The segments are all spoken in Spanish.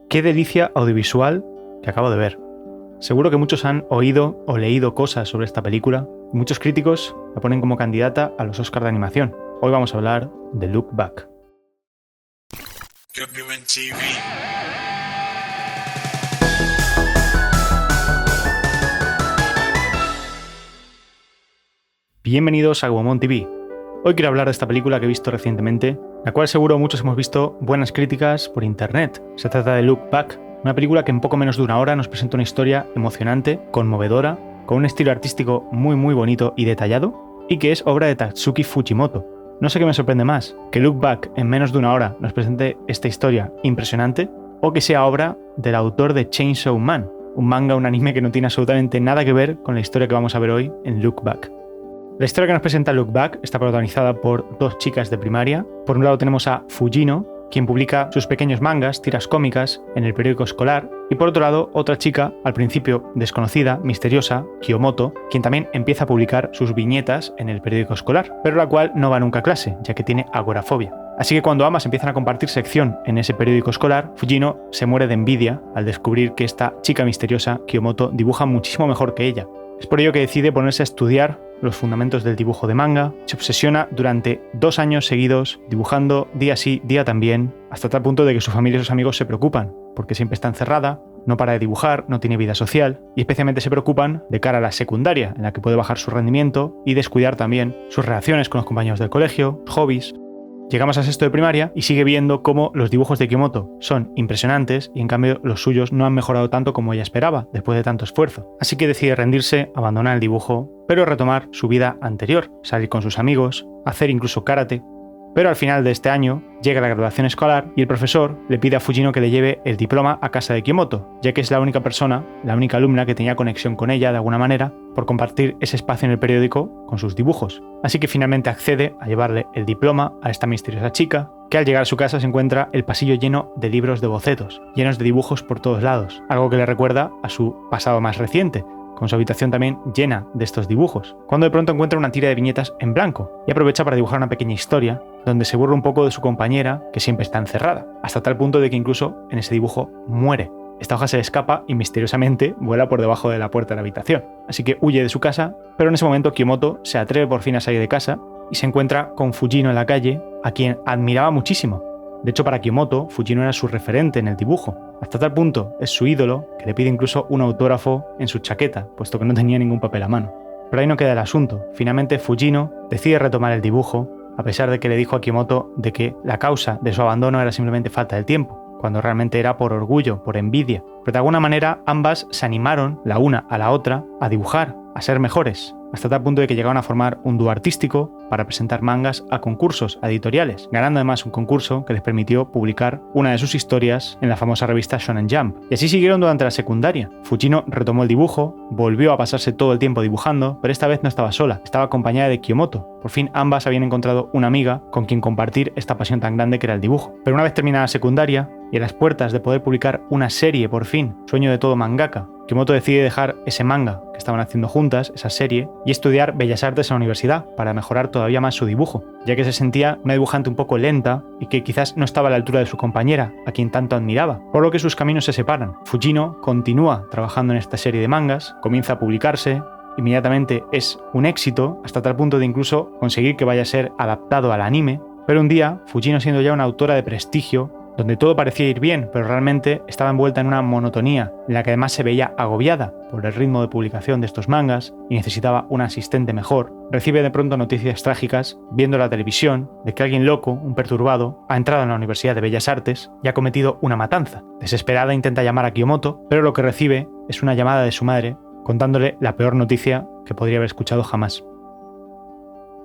Qué delicia audiovisual que acabo de ver. Seguro que muchos han oído o leído cosas sobre esta película y muchos críticos la ponen como candidata a los Oscars de animación. Hoy vamos a hablar de Look Back. Bienvenidos a Agumon TV. Hoy quiero hablar de esta película que he visto recientemente, la cual seguro muchos hemos visto buenas críticas por internet. Se trata de Look Back, una película que en poco menos de una hora nos presenta una historia emocionante, conmovedora, con un estilo artístico muy bonito y detallado, y que es obra de Tatsuki Fujimoto. No sé qué me sorprende más, que Look Back en menos de una hora nos presente esta historia impresionante, o que sea obra del autor de Chainsaw Man, un manga, un anime que no tiene absolutamente nada que ver con la historia que vamos a ver hoy en Look Back. La historia que nos presenta Look Back está protagonizada por dos chicas de primaria. Por un lado tenemos a Fujino, quien publica sus pequeños mangas, tiras cómicas, en el periódico escolar, y por otro lado otra chica, al principio desconocida, misteriosa, Kiyomoto, quien también empieza a publicar sus viñetas en el periódico escolar, pero la cual no va nunca a clase, ya que tiene agorafobia. Así que cuando ambas empiezan a compartir sección en ese periódico escolar, Fujino se muere de envidia al descubrir que esta chica misteriosa, Kiyomoto, dibuja muchísimo mejor que ella. Es por ello que decide ponerse a estudiar los fundamentos del dibujo de manga, se obsesiona durante 2 años seguidos dibujando día sí, día también, hasta tal punto de que su familia y sus amigos se preocupan, porque siempre está encerrada, no para de dibujar, no tiene vida social, y especialmente se preocupan de cara a la secundaria, en la que puede bajar su rendimiento y descuidar también sus relaciones con los compañeros del colegio, hobbies. Llegamos a sexto de primaria y sigue viendo cómo los dibujos de Kiyomoto son impresionantes y en cambio los suyos no han mejorado tanto como ella esperaba después de tanto esfuerzo. Así que decide rendirse, abandonar el dibujo, pero retomar su vida anterior, salir con sus amigos, hacer incluso karate. Pero al final de este año llega la graduación escolar y el profesor le pide a Fujino que le lleve el diploma a casa de Kiyomoto, ya que es la única persona, la única alumna que tenía conexión con ella de alguna manera por compartir ese espacio en el periódico con sus dibujos. Así que finalmente accede a llevarle el diploma a esta misteriosa chica, que al llegar a su casa se encuentra el pasillo lleno de libros de bocetos, llenos de dibujos por todos lados, algo que le recuerda a su pasado más reciente, con su habitación también llena de estos dibujos, cuando de pronto encuentra una tira de viñetas en blanco y aprovecha para dibujar una pequeña historia donde se burla un poco de su compañera que siempre está encerrada, hasta tal punto de que incluso en ese dibujo muere. Esta hoja se escapa y misteriosamente vuela por debajo de la puerta de la habitación, así que huye de su casa, pero en ese momento Kiyomoto se atreve por fin a salir de casa y se encuentra con Fujino en la calle, a quien admiraba muchísimo. De hecho, para Kiyomoto, Fujino era su referente en el dibujo. Hasta tal punto es su ídolo que le pide incluso un autógrafo en su chaqueta, puesto que no tenía ningún papel a mano. Pero ahí no queda el asunto. Finalmente Fujino decide retomar el dibujo, a pesar de que le dijo a Kiyomoto de que la causa de su abandono era simplemente falta de tiempo, cuando realmente era por orgullo, por envidia. Pero de alguna manera ambas se animaron, la una a la otra, a dibujar, a ser mejores, hasta tal punto de que llegaron a formar un dúo artístico para presentar mangas a concursos, a editoriales, ganando además un concurso que les permitió publicar una de sus historias en la famosa revista Shonen Jump. Y así siguieron durante la secundaria. Fujino retomó el dibujo, volvió a pasarse todo el tiempo dibujando, pero esta vez no estaba sola, estaba acompañada de Kiyomoto. Por fin ambas habían encontrado una amiga con quien compartir esta pasión tan grande que era el dibujo. Pero una vez terminada la secundaria, y a las puertas de poder publicar una serie por fin, sueño de todo mangaka, Kiyomoto decide dejar ese manga que estaban haciendo juntas, esa serie, y estudiar Bellas Artes en la universidad para mejorar todavía más su dibujo, ya que se sentía una dibujante un poco lenta y que quizás no estaba a la altura de su compañera, a quien tanto admiraba, por lo que sus caminos se separan. Fujino continúa trabajando en esta serie de mangas, comienza a publicarse, inmediatamente es un éxito, hasta tal punto de incluso conseguir que vaya a ser adaptado al anime, pero un día, Fujino siendo ya una autora de prestigio, donde todo parecía ir bien, pero realmente estaba envuelta en una monotonía, en la que además se veía agobiada por el ritmo de publicación de estos mangas y necesitaba un asistente mejor, recibe de pronto noticias trágicas, viendo la televisión, de que alguien loco, un perturbado, ha entrado en la Universidad de Bellas Artes y ha cometido una matanza. Desesperada intenta llamar a Kiyomoto, pero lo que recibe es una llamada de su madre, contándole la peor noticia que podría haber escuchado jamás.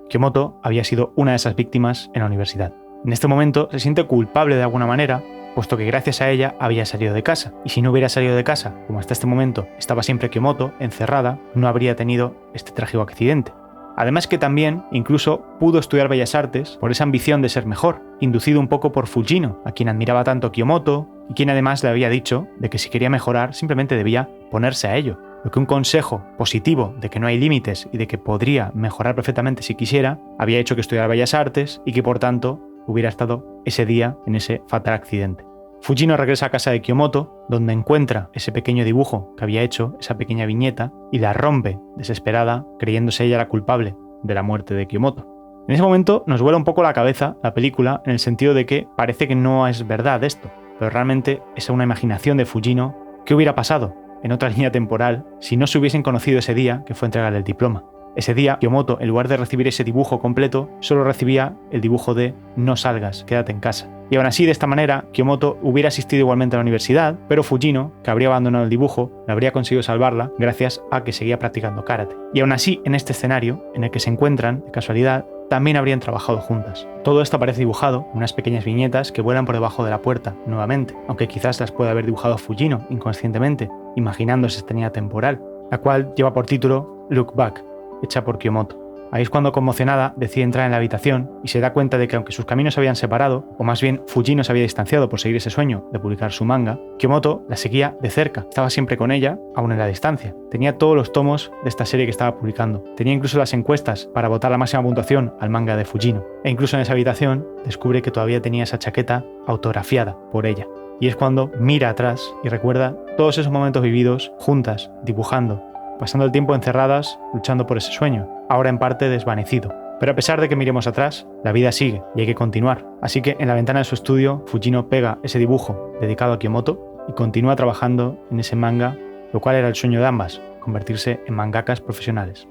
Kiyomoto había sido una de esas víctimas en la universidad. En este momento se siente culpable de alguna manera, puesto que gracias a ella había salido de casa, y si no hubiera salido de casa, como hasta este momento estaba siempre Kiyomoto, encerrada, no habría tenido este trágico accidente. Además que también, incluso, pudo estudiar Bellas Artes por esa ambición de ser mejor, inducido un poco por Fujino, a quien admiraba tanto Kiyomoto, y quien además le había dicho de que si quería mejorar simplemente debía ponerse a ello. Lo que un consejo positivo de que no hay límites y de que podría mejorar perfectamente si quisiera, había hecho que estudiara Bellas Artes y que por tanto hubiera estado ese día en ese fatal accidente. Fujino regresa a casa de Kiyomoto, donde encuentra ese pequeño dibujo que había hecho, esa pequeña viñeta, y la rompe, desesperada, creyéndose ella la culpable de la muerte de Kiyomoto. En ese momento nos vuela un poco la cabeza la película, en el sentido de que parece que no es verdad esto, pero realmente es una imaginación de Fujino. ¿Qué hubiera pasado en otra línea temporal si no se hubiesen conocido ese día que fue entregarle el diploma? Ese día, Kiyomoto, en lugar de recibir ese dibujo completo, solo recibía el dibujo de "no salgas, quédate en casa". Y aún así, de esta manera, Kiyomoto hubiera asistido igualmente a la universidad, pero Fujino, que habría abandonado el dibujo, le habría conseguido salvarla gracias a que seguía practicando karate. Y aún así, en este escenario, en el que se encuentran, de casualidad, también habrían trabajado juntas. Todo esto aparece dibujado en unas pequeñas viñetas que vuelan por debajo de la puerta, nuevamente, aunque quizás las pueda haber dibujado Fujino inconscientemente, imaginándose esta línea temporal, la cual lleva por título Look Back, hecha por Kiyomoto. Ahí es cuando, conmocionada, decide entrar en la habitación y se da cuenta de que, aunque sus caminos se habían separado, o más bien Fujino se había distanciado por seguir ese sueño de publicar su manga, Kiyomoto la seguía de cerca, estaba siempre con ella, aún en la distancia. Tenía todos los tomos de esta serie que estaba publicando, tenía incluso las encuestas para votar la máxima puntuación al manga de Fujino, e incluso en esa habitación descubre que todavía tenía esa chaqueta autografiada por ella. Y es cuando mira atrás y recuerda todos esos momentos vividos juntas, dibujando, pasando el tiempo encerradas, luchando por ese sueño, ahora en parte desvanecido. Pero a pesar de que miremos atrás, la vida sigue y hay que continuar. Así que en la ventana de su estudio, Fujino pega ese dibujo dedicado a Kiyomoto y continúa trabajando en ese manga, lo cual era el sueño de ambas, convertirse en mangakas profesionales.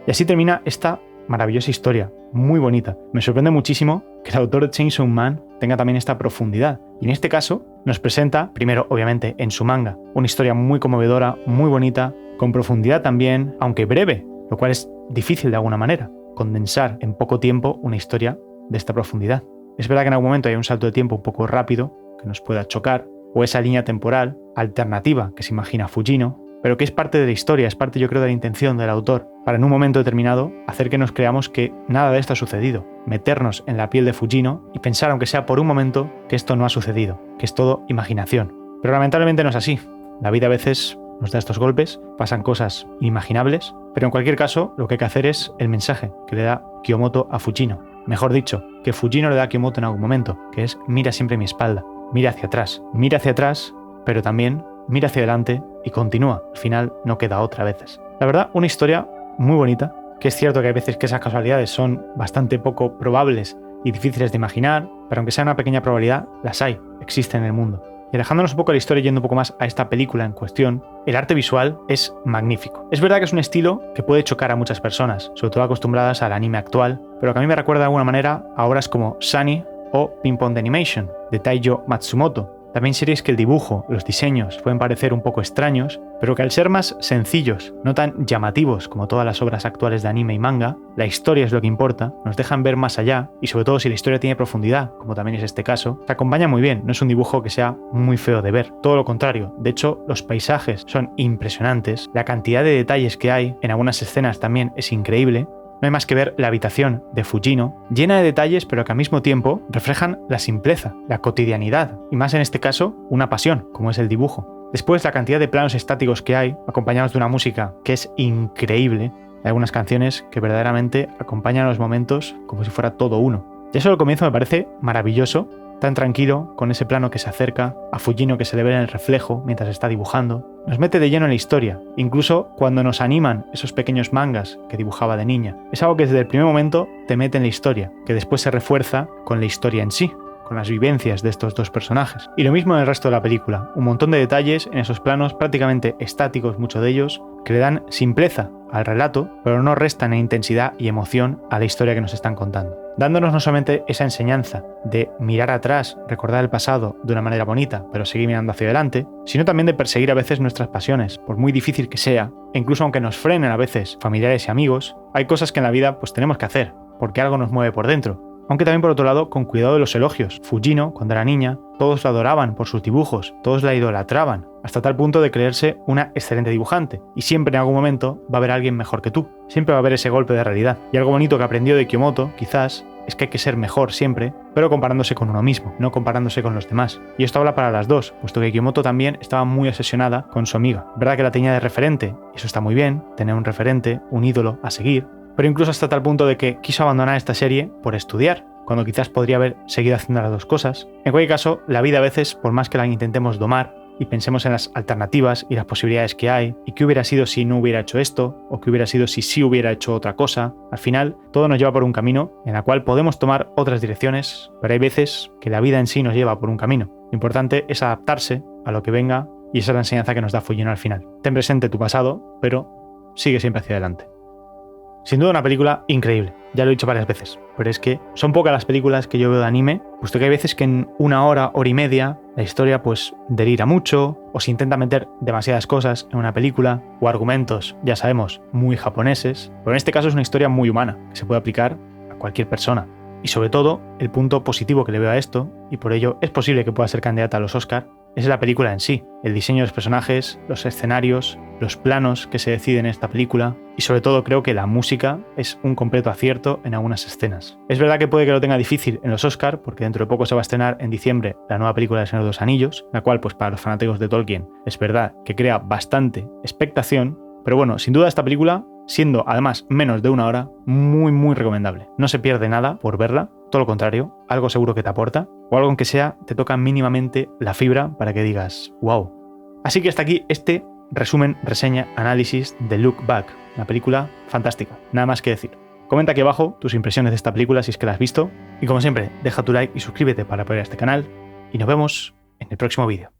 Y así termina esta maravillosa historia, muy bonita. Me sorprende muchísimo que el autor de Chainsaw Man tenga también esta profundidad. Y en este caso nos presenta, primero obviamente en su manga, una historia muy conmovedora, muy bonita, con profundidad también, aunque breve, lo cual es difícil de alguna manera, condensar en poco tiempo una historia de esta profundidad. Es verdad que en algún momento hay un salto de tiempo un poco rápido que nos pueda chocar, o esa línea temporal alternativa que se imagina Fujino, pero que es parte de la historia, es parte, yo creo, de la intención del autor, para en un momento determinado hacer que nos creamos que nada de esto ha sucedido, meternos en la piel de Fujino y pensar, aunque sea por un momento, que esto no ha sucedido, que es todo imaginación. Pero lamentablemente no es así. La vida a veces nos da estos golpes, pasan cosas inimaginables, pero en cualquier caso lo que hay que hacer es el mensaje que le da Kiyomoto a Fujino. Mejor dicho, que Fujino le da a Kiyomoto en algún momento, que es: mira siempre mi espalda, mira hacia atrás, pero también mira hacia adelante y continúa. Al final no queda otra a veces. La verdad, una historia muy bonita, que es cierto que hay veces que esas casualidades son bastante poco probables y difíciles de imaginar, pero aunque sea una pequeña probabilidad, las hay, existen en el mundo. Y alejándonos un poco de la historia y yendo un poco más a esta película en cuestión, el arte visual es magnífico. Es verdad que es un estilo que puede chocar a muchas personas, sobre todo acostumbradas al anime actual, pero que a mí me recuerda de alguna manera a obras como Sunny o Ping Pong The Animation, de Taiyo Matsumoto. También series que el dibujo, los diseños pueden parecer un poco extraños, pero que al ser más sencillos, no tan llamativos como todas las obras actuales de anime y manga, la historia es lo que importa, nos dejan ver más allá, y sobre todo si la historia tiene profundidad, como también es este caso, se acompaña muy bien, no es un dibujo que sea muy feo de ver, todo lo contrario. De hecho, los paisajes son impresionantes, la cantidad de detalles que hay en algunas escenas también es increíble. No hay más que ver la habitación de Fujino, llena de detalles pero que al mismo tiempo reflejan la simpleza, la cotidianidad, y más en este caso, una pasión, como es el dibujo. Después, la cantidad de planos estáticos que hay, acompañados de una música que es increíble. Hay algunas canciones que verdaderamente acompañan los momentos como si fuera todo uno. Ya solo el comienzo me parece maravilloso, tan tranquilo, con ese plano que se acerca, a Fujino que se le ve en el reflejo mientras está dibujando. Nos mete de lleno en la historia, incluso cuando nos animan esos pequeños mangas que dibujaba de niña. Es algo que desde el primer momento te mete en la historia, que después se refuerza con la historia en sí, con las vivencias de estos dos personajes. Y lo mismo en el resto de la película, un montón de detalles en esos planos prácticamente estáticos, muchos de ellos, que le dan simpleza al relato, pero no restan en intensidad y emoción a la historia que nos están contando, dándonos no solamente esa enseñanza de mirar atrás, recordar el pasado de una manera bonita, pero seguir mirando hacia adelante, sino también de perseguir a veces nuestras pasiones, por muy difícil que sea, e incluso aunque nos frenen a veces familiares y amigos, hay cosas que en la vida pues tenemos que hacer, porque algo nos mueve por dentro. Aunque también, por otro lado, con cuidado de los elogios. Fujino, cuando era niña, todos la adoraban por sus dibujos, todos la idolatraban, hasta tal punto de creerse una excelente dibujante. Y siempre en algún momento va a haber alguien mejor que tú. Siempre va a haber ese golpe de realidad. Y algo bonito que aprendió de Kiyomoto, quizás, es que hay que ser mejor siempre, pero comparándose con uno mismo, no comparándose con los demás. Y esto habla para las dos, puesto que Kiyomoto también estaba muy obsesionada con su amiga. Verdad que la tenía de referente, y eso está muy bien, tener un referente, un ídolo a seguir, pero incluso hasta tal punto de que quiso abandonar esta serie por estudiar, cuando quizás podría haber seguido haciendo las dos cosas. En cualquier caso, la vida a veces, por más que la intentemos domar y pensemos en las alternativas y las posibilidades que hay, y qué hubiera sido si no hubiera hecho esto, o qué hubiera sido si sí hubiera hecho otra cosa, al final todo nos lleva por un camino en el cual podemos tomar otras direcciones, pero hay veces que la vida en sí nos lleva por un camino. Lo importante es adaptarse a lo que venga, y esa es la enseñanza que nos da Fullino al final. Ten presente tu pasado, pero sigue siempre hacia adelante. Sin duda una película increíble, ya lo he dicho varias veces, pero es que son pocas las películas que yo veo de anime, puesto que hay veces que en una hora, hora y media, la historia pues delira mucho, o se intenta meter demasiadas cosas en una película, o argumentos, ya sabemos, muy japoneses, pero en este caso es una historia muy humana, que se puede aplicar a cualquier persona. Y sobre todo, el punto positivo que le veo a esto, y por ello es posible que pueda ser candidata a los Oscar, es la película en sí, el diseño de los personajes, los escenarios, los planos que se deciden en esta película, y sobre todo creo que la música es un completo acierto en algunas escenas. Es verdad que puede que lo tenga difícil en los Oscar, porque dentro de poco se va a estrenar en diciembre la nueva película de Señor de los Anillos, la cual pues para los fanáticos de Tolkien es verdad que crea bastante expectación, pero bueno, sin duda esta película, siendo además menos de una hora, muy recomendable. No se pierde nada por verla, todo lo contrario, algo seguro que te aporta, o algo aunque sea te toca mínimamente la fibra para que digas wow. Así que hasta aquí este resumen, reseña, análisis de Look Back, una película fantástica, nada más que decir. Comenta aquí abajo tus impresiones de esta película si es que la has visto, y como siempre, deja tu like y suscríbete para apoyar a este canal, y nos vemos en el próximo vídeo.